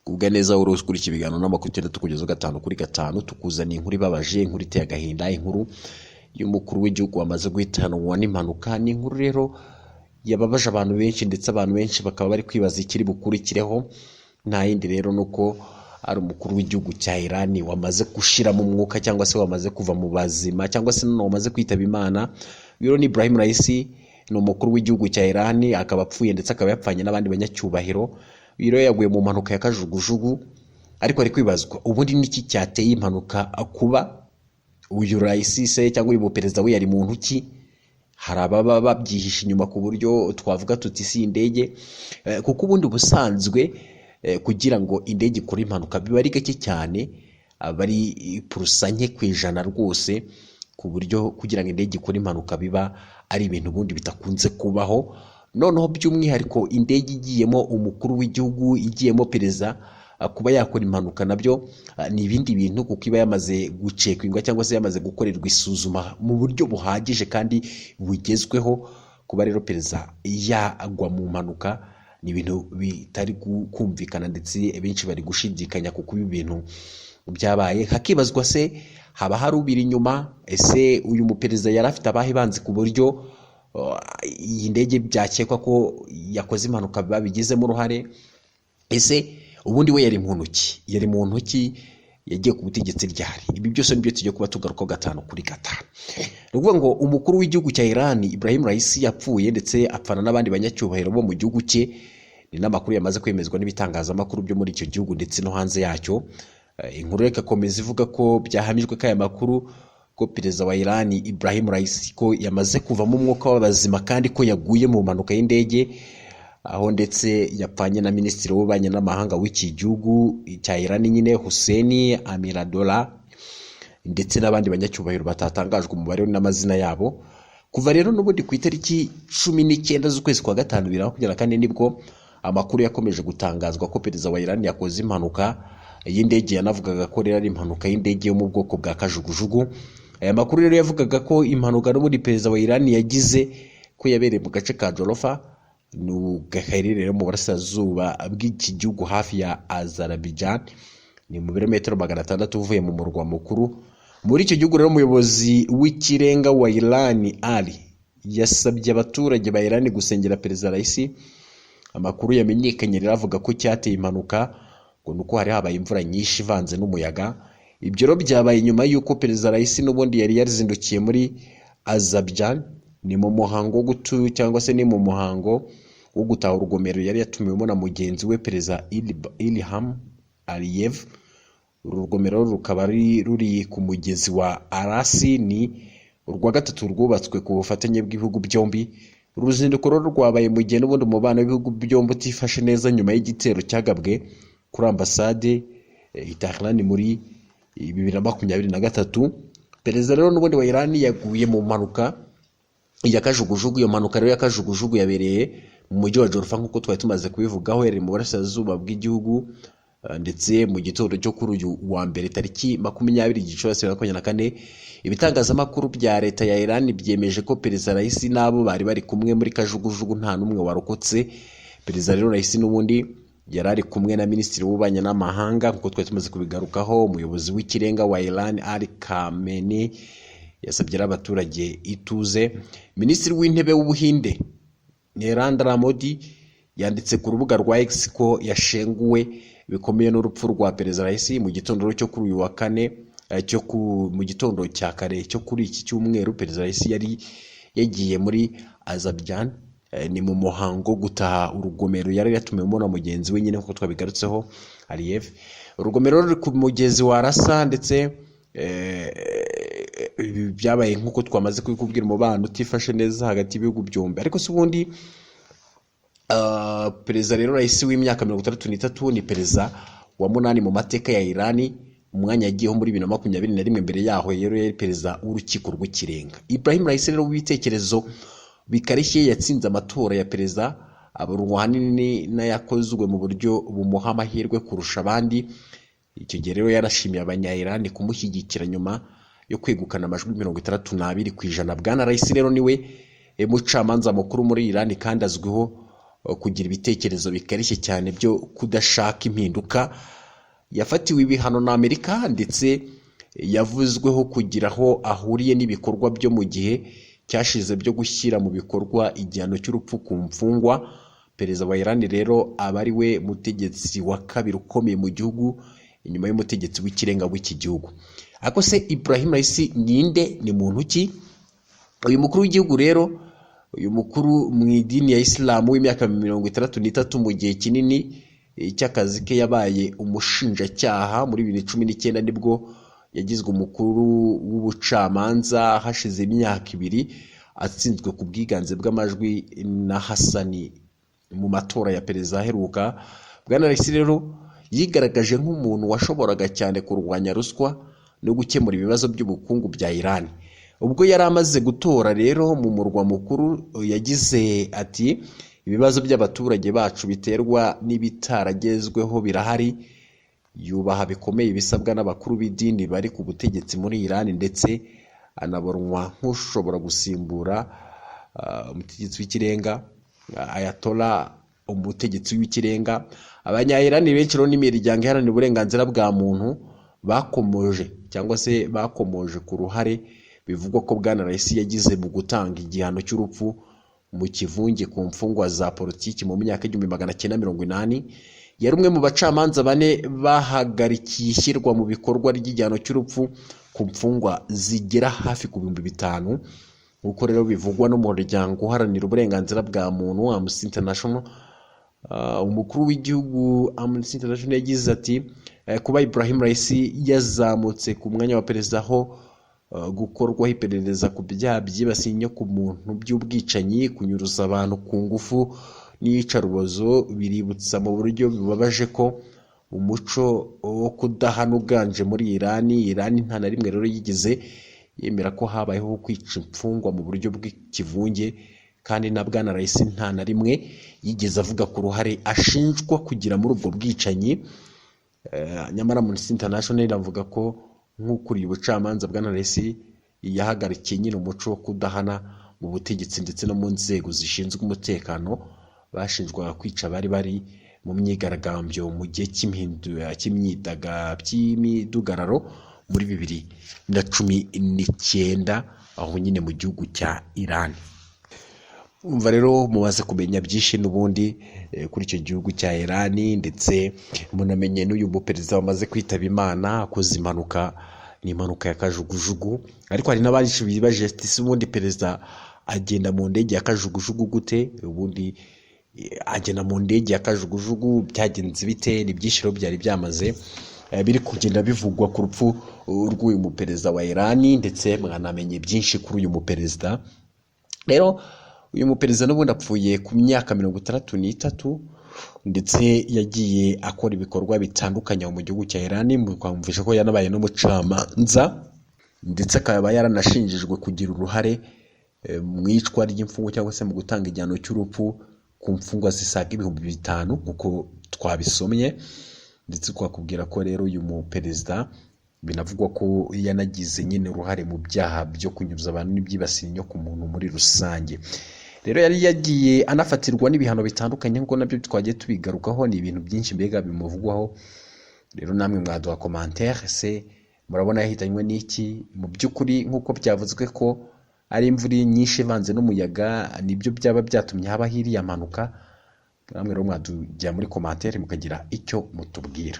Kubwa neza woroshye kuri iki biganiro n'amakuru tugenda tukugezaho 5 kuri 5 tukuzaniye inkuru ibabaje, inkuru iteye agahinda, inkuru y'umukuru w'igihugu wamaze guhitanwa n'impanuka. Ni inkuru rero yababaje abantu benshi, ndetse abantu benshi bakaba bari kwibaza ikiri bukurikireho. Nta yindi rero nuko ari umukuru w'igihugu cya Iran wamaze gushira mu mwuka, cyangwa se wamaze kuva mu bazima, cyangwa se wamaze kwitaba Imana. Uyu ni Ibrahim Raisi, ni umukuru w'igihugu cya Iran, akaba apfuye ndetse akaba yapfanye n'abandi banyacyubahiro. Uyu rero yaguye mu mpanuka ya kajugujugu, ariko ari kwibazwa ubundi niki cyateye impanuka kuba uyu Raisi se cyangwa uyu muperezida we yari muntu ki? Hari ababa babyihisha inyuma ku buryo twavuga tuti si indege, kuko ubundi busanzwe kugira ngo indege ikore impanuka biba ari gake cyane, bari purusanye ku ijana rwose, ku buryo kugira ngo indege ikore impanuka biba ari ibintu ubundi bitakunze kubaho. Noneho by'umwihariko indege igiyemo umukuru w'igihugu, igiyemo perezida, kuba yakora impanuka nabyo ni ibindi bintu, kuko iba yamaze gucekwingwa cyangwa se yamaze gukorerwa isuzuma mu buryo buhagije kandi bugezweho. Kuba rero perezida yagwa mu mpanuka ni ibintu bitari kumvikana, ndetse benshi bari gushidikanya kuko ibi bintu byabaye. Hakibazwa se haba hari ubiri inyuma? Ese uyu muperezida yari afite abahe banzi ku buryo iyi ndege byakekwa ko yakoze impanuka babigizemo uruhare? Ese ubundi we yari muntu ki? Yari muntu ki? Yagiye ku butegetsi ryari? Ibi byose nibyo tujye kuba tugarukaho 5 kuri 5. Ni ukuvuga ngo umukuru w'igihugu cya Iran Ibrahim Raisi yapfuye, ndetse apfana n'abandi banyacyubahiro bo mu gihugu cye. Ni n'amakuru yamaze kwemezwa n'ibitangazamakuru byo muri icyo gihugu ndetse no hanze yacyo. Inkuru reka komeza ivuga ko byahamijwe ko aya makuru ko perezida wa Iran Ibrahim Raisi ko yamaze kuvamo umwuka w'abazima, kandi ko yaguye mu mpanuka y'indege, aho ndetse yapfanye na minisitiri w'ububanyi n'amahanga w'iki gihugu cya Iran nyine Hussein Amiradollah, ndetse n'abandi banyacyubahiro batatangajwe umubare n'amazina yabo. Kuva rero n'ubundi ku itariki 19 z'ukwezi kwa 5 2024 nibwo amakuru yakomeje gutangazwa ko perezida wa Iran yakoze impanuka y'indege. Yanavugaga ko rero ari impanuka y'indege yo mu bwoko bwa kajugujugu. Aya makuru rero yavugaga ko impanuka n'ubundi perezida wa Iran yagize ko yabereye mu gace ka Jolofa, gaherereye mu burasirazuba bw'iki gihugu hafi ya Azerbaijan, ni mu birometero 600 uvuye mu murwa mukuru. Muri icyo gihugu rero umuyobozi w'ikirenga wa Iran Ali yasabye abaturage ba Iran gusengera perezida Raisi. Amakuru yamenyekanye rero avuga ko cyateye impanuka ngo nuko hari habaye imvura nyinshi ivanze n'umuyaga. Ibyo rero byabaye nyuma y'uko perezida Raisi n'ubundi yari yarizindukiye muri Azerbaijan, ni mu muhango wo cyangwa se ni mu muhango wo gutaha urugomero yari yatumiwemo na mugenzi we perezida Ilham Aliyev. Uru rugomero rukaba ruri ku mugezi wa Arasi, ni urwa gatatu rwubatswe ku bufatanye bw'ibihugu byombi. Uruzinduko rero rwabaye mu gihe n'ubundi umubano w'ibihugu byombi utifashe neza nyuma y'igitero cyagabwe kuri ambasade Tehran muri 2023. Perezida rero n'ubundi wa Iran yaguye mu mpanuka ya kajugujugu. Iyo mpanuka rero ya kajugujugu yabereye mu mujyi wa Jolofa nk'uko twari tumaze kubivugaho, yari mu burasirazuba bw'igihugu, ndetse mu gitondo cyo kuri uyu wa mbere tariki 20 Gicurasi 2024. Ibitangazamakuru bya leta ya Iran byemeje ko perezida Raisi nabo bari bari kumwe muri kajugujugu nta numwe warokotse. Perezida rero Raisi n'ubundi yarari kumwe na minisitiri w'ububanyi n'amahanga nk'uko twari tumaze kubigarukaho. Umuyobozi w'ikirenga wa Iran Ali Khamenei yasabye abaturage ituze. Minisitiri w'intebe w'Ubuhinde Narendra Modi yanditse ku rubuga rwa X ko yashenguwe bikomeye n'urupfu rwa perezida Raisi mu gitondo cyo kuri uyu wa kane, mu gitondo cya kare cyo kuri iki cyumweru. Perezida Raisi yari yagiye muri Azerbaijan, ni mu muhango gutaha urugomero yari yatumiwemo na mugenzi we nyine nk'uko twabigarutseho Aliyev. Urugomero ruri ku mugezi wa Rasa, ndetse byabaye nk'uko twamaze kubikubwira umubano utifashe neza hagati y'ibihugu byombi. Ariko se ubundi perezida rero Raisi w'imyaka 63 ni perezida wa 8 mu mateka ya Iran. Umwanya yagiyeho muri 2021, mbere yaho rero yari perezida w'urukiko rw'ikirenga. Ibrahim Raisi rero w'ibitekerezo bikarishye yatsinze amatora ya perezida, abarunwa hanini n'ayakozwe mu buryo bumuha amahirwe kurusha abandi. Icyo gihe rero yarashimiye abanya-Iran kumushyigikira nyuma yo kwegukana amajwi 62%. Bwana Raisi rero niwe mucamanza mukuru muri Iran, kandi azwiho kugira ibitekerezo bikarishye cyane byo kudashaka impinduka. Yafatiwe ibihano na Amerika ndetse yavuzweho kugira aho ahuriye n'ibikorwa byo mu gihe cyashize byo gushyira mu bikorwa igihano cy'urupfu ku mfungwa. Perezida wa Iran rero aba ari we mutegetsi wa kabiri ukomeye mu gihugu inyuma y'umutegetsi w'ikirenga w'iki gihugu. Ariko se Ibrahim Raisi ninde? Ni muntu ki? Uyu mukuru w'igihugu rero, uyu mukuru mu idini ya Islam w'imyaka 63 mu gihe kinini cy'akazi ke yabaye umushinjacyaha. Muri 2019 nibwo yagizwe umukuru w'ubucamanza hashize imyaka 2 atsinzwe ku bwiganze bw'amajwi na Hassani mu matora ya perezida aheruka. Bwana Raisi rero yigaragaje nk'umuntu washoboraga cyane kurwanya ruswa no gukemura ibibazo by'ubukungu bya Iran. Ubwo yari amaze gutora rero mu murwa mukuru yagize ati ibibazo by'abaturage bacu biterwa n'ibitaragezweho birahari. Yubaha bikomeye ibisabwa n'abakuru b'idini bari ku butegetsi muri Iran ndetse anaborwa nk'ushobora gusimbura umutegetsi w'ikirenga Ayatollah, umutegetsi w'ikirenga. Abanya-Iran benshi rero n'imiryango iharanira uburenganzira bwa muntu bakomoje cyangwa se bakomoje ku ruhare bivugwa ko Bwana Raisi yagize mu gutanga igihano cy'urupfu mu kivunge ku mfungwa za politiki mu myaka 1980. Yari umwe mu bacamanza 4 bahagarikiye ishyirwa mu bikorwa ry'igihano cy'urupfu ku mfungwa zigera hafi ku 5,000 nk'uko rero bivugwa n'umuryango uharanira uburenganzira bwa muntu Amnesty International. Umukuru w'igihugu Amnesty International yagize ati kuba Ibrahim Raisi yazamutse ku mwanya wa perezida aho gukorwaho iperereza ku byaha byibasiye inyokomuntu by'ubwicanyi, kunyuruza abantu ku ngufu n'iyicarubozo biributsa mu buryo bibabaje ko umuco wo kudahana uganje muri Iran nta na rimwe rero yigize yemera ko habayeho kwica imfungwa mu buryo bw'ikivunge, kandi na Bwana Raisi nta na rimwe yigeze avuga ku ruhare ashinjwa kugira muri ubwo bwicanyi. Nyamara Amnesty International iravuga ko nk'ukuriye ubucamanza Bwana Raisi yahagarikiye nyine umuco wo kudahana mu butegetsi ndetse no mu nzego zishinzwe umutekano bashinjwaga kwica bari mu myigaragambyo mu gihe cy'imidugararo muri 2019 aho nyine mu gihugu cya Iran. Umva rero mubaze kumenya byinshi n'ubundi kuri icyo gihugu cya Iran, ndetse munamenye n'uyu muperezida wamaze kwitaba Imana akoze impanuka, ni impanuka ya kajugujugu. Ariko hari n'abantu bibaje ati ubundi perezida agenda mu ndege ya kajugujugu gute? Ubundi agenda mu ndege ya kajugujugu byagenze bite? Ni byinshi rero byari byamaze biri kugenda bivugwa ku rupfu rw'uyu muperezida wa Iran, ndetse mwanamenye byinshi kuri uyu muperezida. Rero uyu muperezida n'ubundi apfuye ku myaka 63 ndetse yagiye akora ibikorwa bitandukanye mu gihugu cya Iran. Mukwamvisha ko yanabaye n'umucamanza ndetse akaba yaranashinjijwe kugira uruhare mu icwa ry'imfungwa cyangwa se mu gutanga igihano cy'urupfu ku mfungwa zisaga 5,000 nk'uko twabisomye. Ndetse twakubwira ko rero uyu muperezida binavugwa ko yanagize nyine uruhare mu byaha byo kunyuruza abantu n'ibyibasiye inyokomuntu muri rusange. Rero yari yagiye anafatirwa n'ibihano bitandukanye nk'uko nabyo twagiye tubigarukaho. Ni ibintu byinshi mbega bimuvugwaho. Rero namwe mwaduha commentaire, se murabona yahitanywe n'iki? Mu by'ukuri nk'uko byavuzwe ko ari imvura nyinshi ivanze n'umuyaga nibyo byaba byatumye haba hiriya mpanuka. Namwe rero mwadujya muri commentaire mukagira icyo mutubwira.